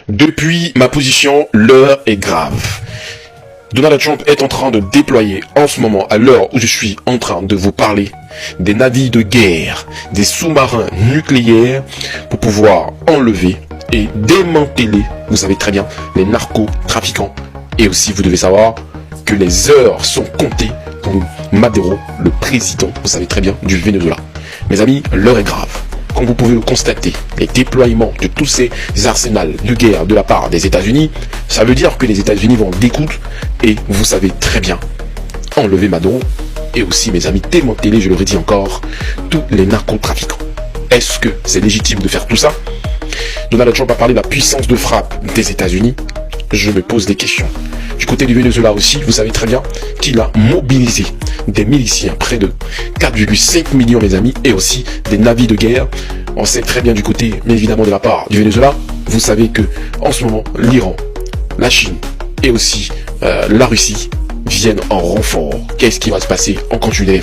Depuis ma position, l'heure est grave. Donald Trump est en train de déployer en ce moment, à l'heure où je suis en train de vous parler, des navires de guerre, des sous-marins nucléaires pour pouvoir enlever et démanteler, vous savez très bien, les narcotrafiquants. Et aussi, vous devez savoir que les heures sont comptées pour Maduro, le président, vous savez très bien, du Venezuela. Mes amis, l'heure est grave. Comme vous pouvez le constater, les déploiements de tous ces arsenals de guerre de la part des États-Unis, ça veut dire que les États-Unis vont découdre et vous savez très bien, enlever Maduro et aussi, mes amis, démanteler, je le redis encore, tous les narcotrafiquants. Est-ce que c'est légitime de faire tout ça? Donald Trump a parlé de la puissance de frappe des États-Unis. Je me pose des questions. Du côté du Venezuela aussi, vous savez très bien qu'il a mobilisé des miliciens, près de 4,5 millions, mes amis, et aussi des navires de guerre. On sait très bien du côté, mais évidemment de la part du Venezuela, vous savez que en ce moment, l'Iran, la Chine et aussi la Russie viennent en renfort. Qu'est-ce qui va se passer? On continue.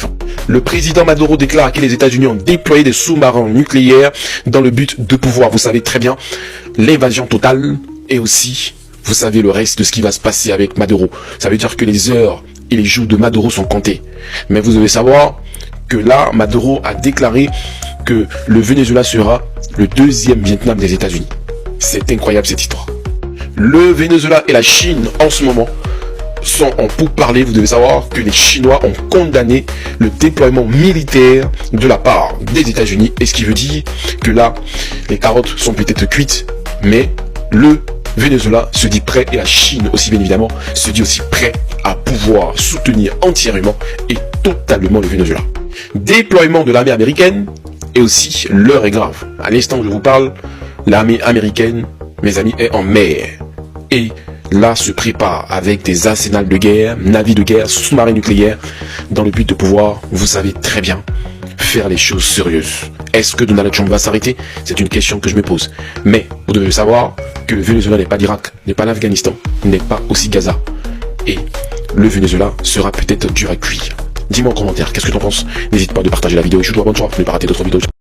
Le président Maduro déclare que les États-Unis ont déployé des sous-marins nucléaires dans le but de pouvoir, vous savez très bien, l'invasion totale et aussi, vous savez le reste de ce qui va se passer avec Maduro. Ça veut dire que les heures et les jours de Maduro sont comptés. Mais vous devez savoir que là, Maduro a déclaré que le Venezuela sera le deuxième Vietnam des États-Unis. C'est incroyable cette histoire. Le Venezuela et la Chine en ce moment sont en pourparlers. Vous devez savoir que les Chinois ont condamné le déploiement militaire de la part des États-Unis. Et ce qui veut dire que là, les carottes sont peut-être cuites, mais le Venezuela se dit prêt et la Chine aussi bien évidemment se dit aussi prêt à pouvoir soutenir entièrement et totalement le Venezuela. Déploiement de l'armée américaine et aussi l'heure est grave. À l'instant où je vous parle, l'armée américaine, mes amis, est en mer. Et là se prépare avec des arsenals de guerre, navires de guerre, sous-marins nucléaires, dans le but de pouvoir, vous savez très bien, faire les choses sérieuses. Est-ce que Donald Trump va s'arrêter? C'est une question que je me pose. Mais vous devez savoir que le Venezuela n'est pas l'Irak, n'est pas l'Afghanistan, n'est pas aussi Gaza. Et le Venezuela sera peut-être dur à cuire. Dis-moi en commentaire, qu'est-ce que tu en penses? N'hésite pas de partager la vidéo et je te dis bonne soirée pour ne pas rater d'autres vidéos.